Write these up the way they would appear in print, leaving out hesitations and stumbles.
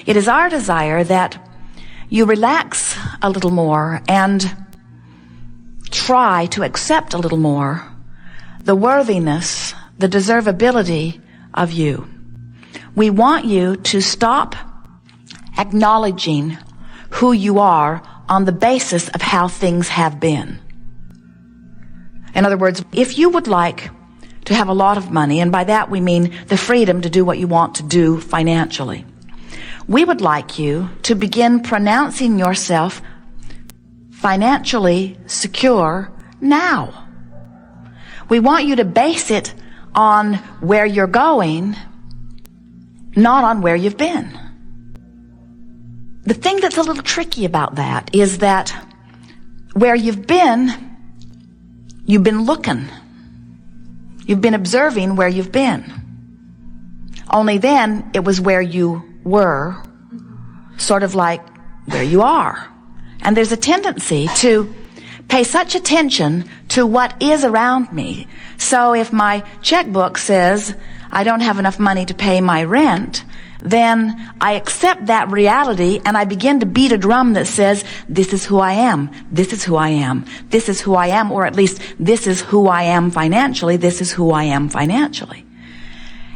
It is our desire that you relax a little more and try to accept a little more the worthiness, the deservability of you. We want you to stop acknowledging who you are on the basis of how things have been. In other words, if you would like to have a lot of money, and by that we mean the freedom to do what you want to do financially, we would like you to begin pronouncing yourself financially secure now. We want you to base it on where you're going, not on where you've been. The thing that's a little tricky about that is that where you've been looking. You've been observing where you've been. Only then it was where you were, sort of like where you are. And there's a tendency to pay such attention to what is around me. So if my checkbook says I don't have enough money to pay my rent, then I accept that reality and I begin to beat a drum that says, this is who I am, this is who I am, this is who I am, or at least this is who I am financially, this is who I am financially.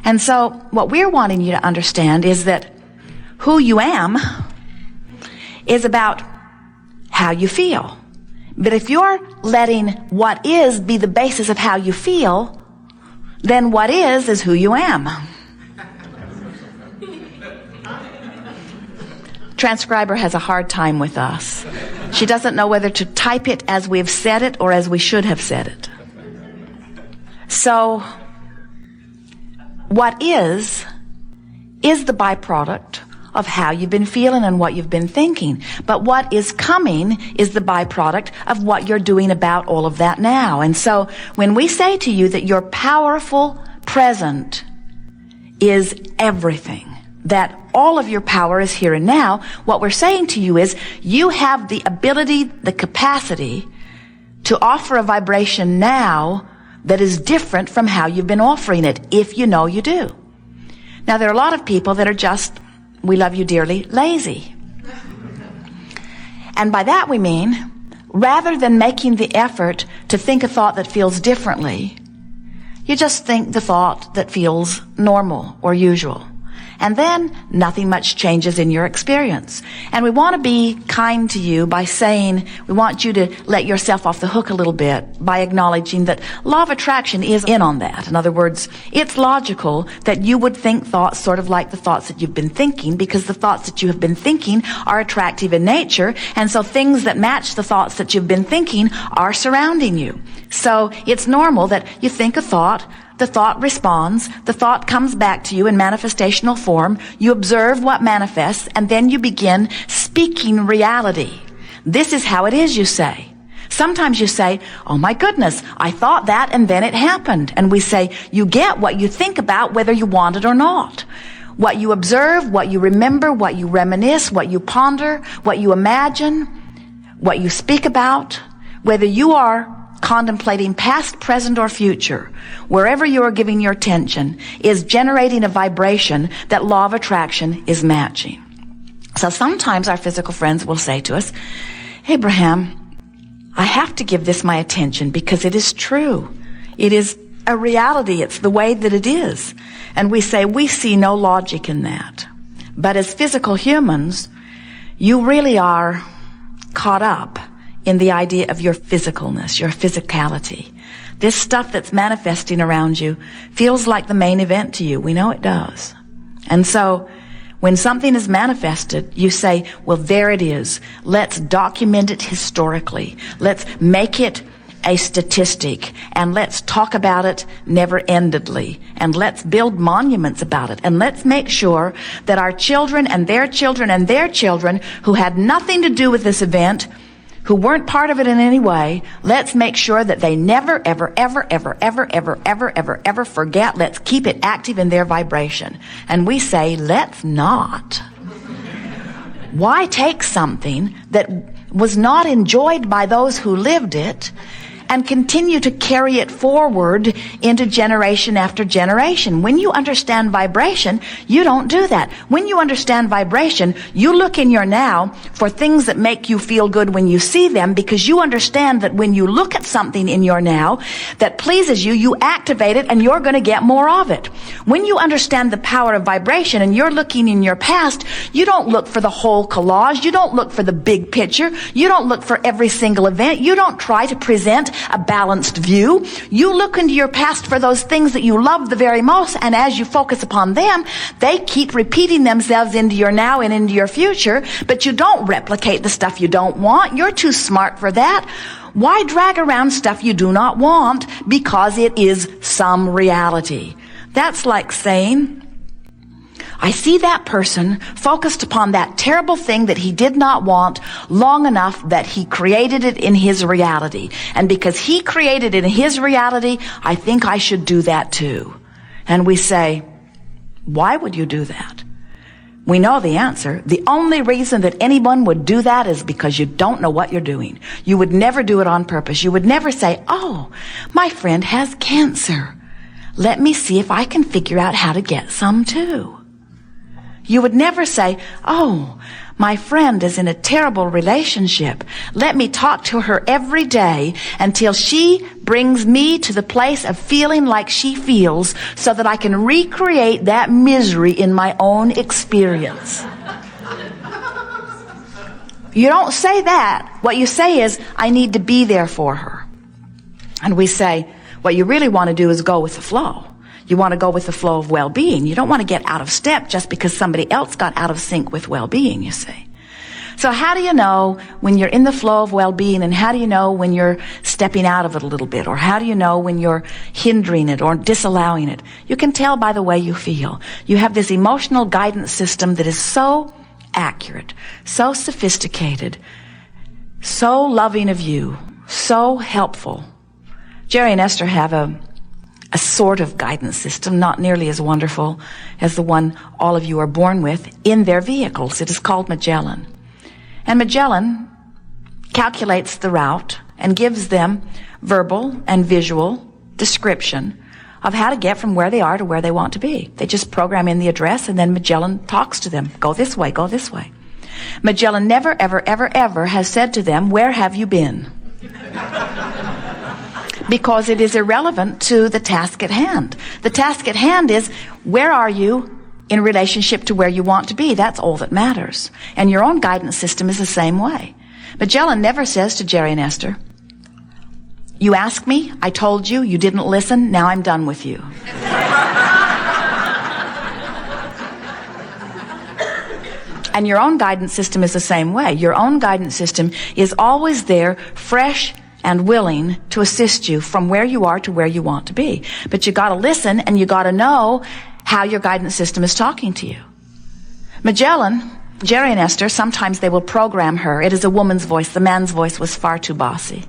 And so what we're wanting you to understand is that who you am is about how you feel. But if you're letting what is be the basis of how you feel, then what is who you am. Transcriber has a hard time with us. She doesn't know whether to type it as we've said it or as we should have said it. So, what is the byproduct of how you've been feeling and what you've been thinking. But what is coming is the byproduct of what you're doing about all of that now. And so when we say to you that your powerful present is everything, that all of your power is here and now, what we're saying to you is you have the ability, the capacity to offer a vibration now that is different from how you've been offering it, if you know you do. Now, there are a lot of people that are just, we love you dearly, lazy. And by that we mean, rather than making the effort to think a thought that feels differently, you just think the thought that feels normal or usual. And then nothing much changes in your experience. And we want to be kind to you by saying, we want you to let yourself off the hook a little bit by acknowledging that law of attraction is in on that. In other words, it's logical that you would think thoughts sort of like the thoughts that you've been thinking, because the thoughts that you have been thinking are attractive in nature. And so things that match the thoughts that you've been thinking are surrounding you. So it's normal that you think a thought, the thought responds, the thought comes back to you in manifestational form, you observe what manifests, and then you begin speaking reality. This is how it is, you say. Sometimes you say, oh my goodness, I thought that and then it happened. And we say, you get what you think about whether you want it or not. What you observe, what you remember, what you reminisce, what you ponder, what you imagine, what you speak about, whether you are contemplating past, present, or future, wherever you are giving your attention, is generating a vibration that law of attraction is matching. So sometimes our physical friends will say to us, Abraham, I have to give this my attention because it is true. It is a reality. It's the way that it is. And we say, we see no logic in that. But as physical humans, you really are caught up in the idea of your physicalness, your physicality. This stuff that's manifesting around you feels like the main event to you. We know it does. And so when something is manifested, you say, well, there it is. Let's document it historically. Let's make it a statistic, and let's talk about it never-endedly, and let's build monuments about it, and let's make sure that our children and their children and their children who had nothing to do with this event, who weren't part of it in any way, let's make sure that they never, ever, ever, ever, ever, ever, ever, ever, ever forget. Let's keep it active in their vibration. And we say, let's not. Why take something that was not enjoyed by those who lived it and continue to carry it forward into generation after generation. When you understand vibration, you don't do that. When you understand vibration, you look in your now for things that make you feel good when you see them, because you understand that when you look at something in your now that pleases you, you activate it and you're going to get more of it. When you understand the power of vibration and you're looking in your past, you don't look for the whole collage. You don't look for the big picture. You don't look for every single event. You don't try to present a balanced view. You look into your past for those things that you love the very most, and as you focus upon them, they keep repeating themselves into your now and into your future, but you don't replicate the stuff you don't want. You're too smart for that. Why drag around stuff you do not want? Because it is some reality. That's like saying, I see that person focused upon that terrible thing that he did not want long enough that he created it in his reality. And because he created it in his reality, I think I should do that too. And we say, why would you do that? We know the answer. The only reason that anyone would do that is because you don't know what you're doing. You would never do it on purpose. You would never say, oh, my friend has cancer. Let me see if I can figure out how to get some too. You would never say, oh, my friend is in a terrible relationship. Let me talk to her every day until she brings me to the place of feeling like she feels so that I can recreate that misery in my own experience. You don't say that. What you say is, I need to be there for her. And we say, what you really want to do is go with the flow. You want to go with the flow of well-being. You don't want to get out of step just because somebody else got out of sync with well-being, you see. So how do you know when you're in the flow of well-being, and how do you know when you're stepping out of it a little bit? Or how do you know when you're hindering it or disallowing it? You can tell by the way you feel. You have this emotional guidance system that is so accurate, so sophisticated, so loving of you, so helpful. Jerry and Esther have a sort of guidance system, not nearly as wonderful as the one all of you are born with, in their vehicles. It is called Magellan. And Magellan calculates the route and gives them verbal and visual description of how to get from where they are to where they want to be. They just program in the address, and then Magellan talks to them. Go this way, go this way. Magellan never, ever, ever, ever has said to them, where have you been? Because it is irrelevant to the task at hand. The task at hand is, where are you in relationship to where you want to be? That's all that matters. And your own guidance system is the same way. Magellan never says to Jerry and Esther, you asked me, I told you, you didn't listen, now I'm done with you. And your own guidance system is the same way. Your own guidance system is always there, fresh and willing to assist you from where you are to where you want to be. But you got to listen, and you got to know how your guidance system is talking to you. Magellan, Jerry and Esther, sometimes they will program her. It is a woman's voice. The man's voice was far too bossy.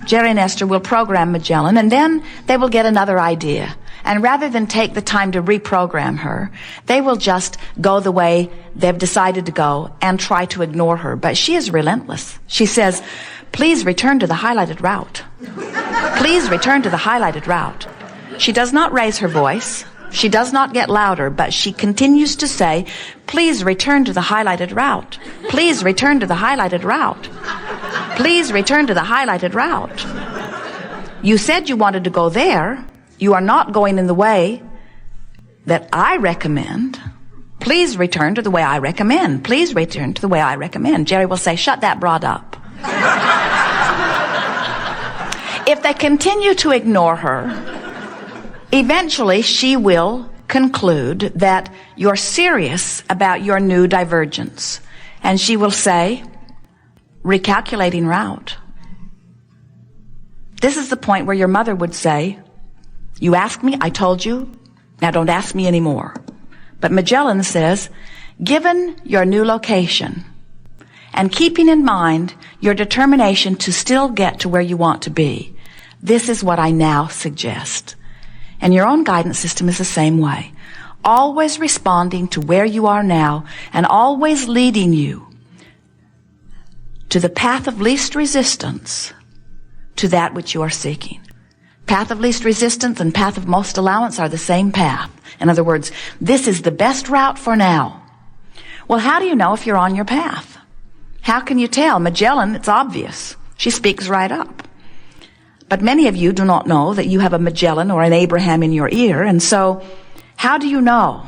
Jerry and Esther will program Magellan, and then they will get another idea. And rather than take the time to reprogram her, they will just go the way they've decided to go and try to ignore her. But she is relentless. She says, please return to the highlighted route. Please return to the highlighted route. She does not raise her voice. She does not get louder, but she continues to say, please return to the highlighted route. Please return to the highlighted route. Please return to the highlighted route. You said you wanted to go there. You are not going in the way that I recommend. Please return to the way I recommend. Please return to the way I recommend. Jerry will say, shut that broad up. If they continue to ignore her, eventually she will conclude that you're serious about your new divergence. And she will say, recalculating route. This is the point where your mother would say, you asked me, I told you, now don't ask me anymore. But Magellan says, given your new location and keeping in mind your determination to still get to where you want to be, this is what I now suggest. And your own guidance system is the same way. Always responding to where you are now and always leading you to the path of least resistance to that which you are seeking. Path of least resistance and path of most allowance are the same path. In other words, this is the best route for now. Well, how do you know if you're on your path? How can you tell? Magellan, it's obvious. She speaks right up. But many of you do not know that you have a Magellan or an Abraham in your ear, and so how do you know?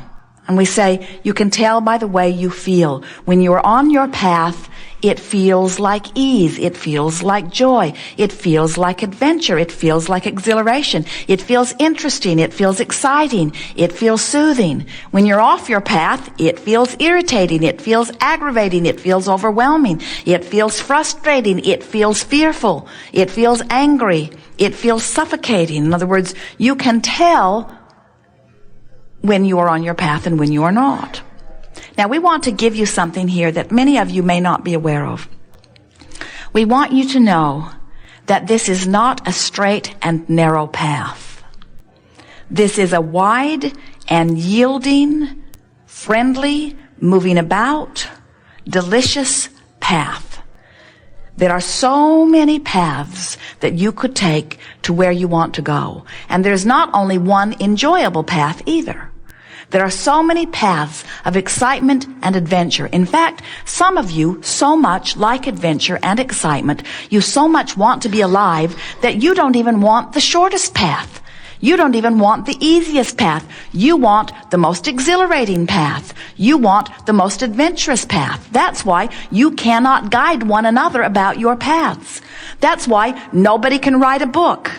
And we say, you can tell by the way you feel. When you're on your path, it feels like ease. It feels like joy. It feels like adventure. It feels like exhilaration. It feels interesting. It feels exciting. It feels soothing. When you're off your path, it feels irritating. It feels aggravating. It feels overwhelming. It feels frustrating. It feels fearful. It feels angry. It feels suffocating. In other words, you can tell when you are on your path and when you are not. Now, we want to give you something here that many of you may not be aware of. We want you to know that this is not a straight and narrow path. This is a wide and yielding, friendly, moving about, delicious path. There are so many paths that you could take to where you want to go. And there's not only one enjoyable path either. There are so many paths of excitement and adventure. In fact, some of you so much like adventure and excitement, you so much want to be alive that you don't even want the shortest path. You don't even want the easiest path. You want the most exhilarating path. You want the most adventurous path. That's why you cannot guide one another about your paths. That's why nobody can write a book,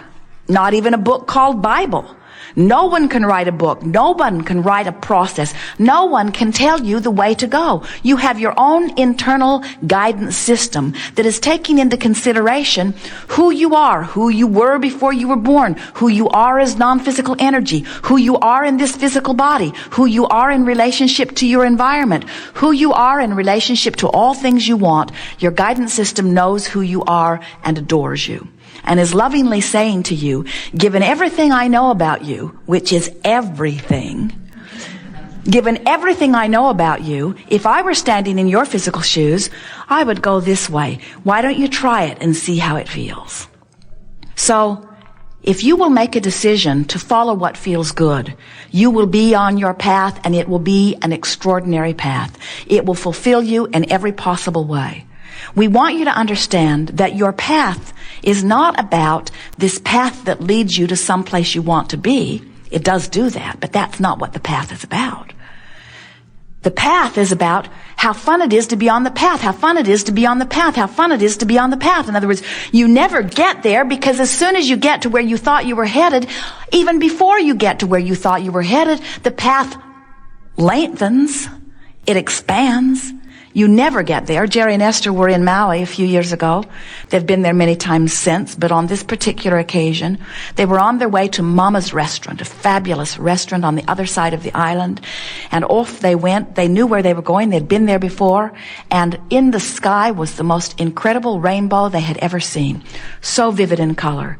not even a book called Bible. No one can write a book. No one can write a process. No one can tell you the way to go. You have your own internal guidance system that is taking into consideration who you are, who you were before you were born, who you are as non-physical energy, who you are in this physical body, who you are in relationship to your environment, who you are in relationship to all things you want. Your guidance system knows who you are and adores you, and is lovingly saying to you, given everything I know about you, which is everything, given everything I know about you, if I were standing in your physical shoes, I would go this way. Why don't you try it and see how it feels? So, if you will make a decision to follow what feels good, you will be on your path, and it will be an extraordinary path. It will fulfill you in every possible way. We want you to understand that your path is not about this path that leads you to some place you want to be. It does do that, but that's not what the path is about. The path is about how fun it is to be on the path, how fun it is to be on the path, how fun it is to be on the path. In other words, you never get there, because as soon as you get to where you thought you were headed, even before you get to where you thought you were headed, the path lengthens, it expands. You never get there. Jerry and Esther were in Maui a few years ago. They've been there many times since, but on this particular occasion, they were on their way to Mama's restaurant, a fabulous restaurant on the other side of the island. And off they went. They knew where they were going. They'd been there before. And in the sky was the most incredible rainbow they had ever seen. So vivid in color.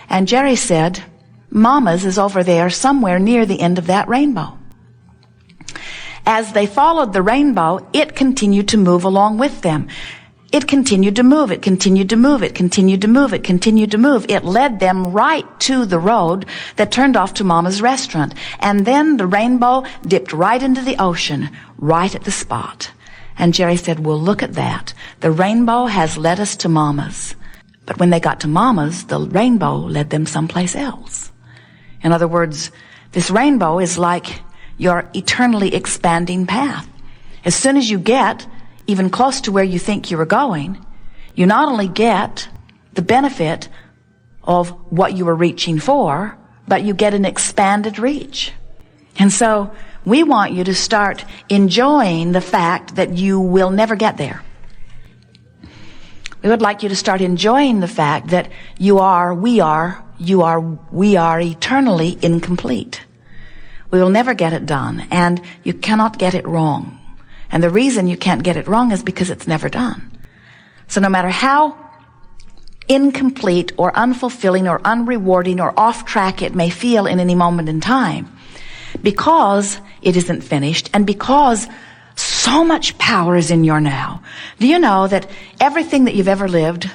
And Jerry said, Mama's is over there somewhere near the end of that rainbow. As they followed the rainbow, it continued to move along with them. It continued to move, it continued to move, it continued to move, it continued to move. It led them right to the road that turned off to Mama's restaurant. And then the rainbow dipped right into the ocean, right at the spot. And Jerry said, well, look at that. The rainbow has led us to Mama's. But when they got to Mama's, the rainbow led them someplace else. In other words, this rainbow is like your eternally expanding path. As soon as you get even close to where you think you were going, you not only get the benefit of what you were reaching for, but you get an expanded reach. And so we want you to start enjoying the fact that you will never get there. We would like you to start enjoying the fact that we are eternally incomplete. We will never get it done, and you cannot get it wrong. And the reason you can't get it wrong is because it's never done. So no matter how incomplete or unfulfilling or unrewarding or off track it may feel in any moment in time, because it isn't finished, and because So much power is in your now. Do you know that everything that you've ever lived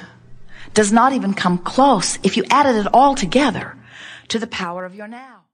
does not even come close, if you added it all together, to the power of your now?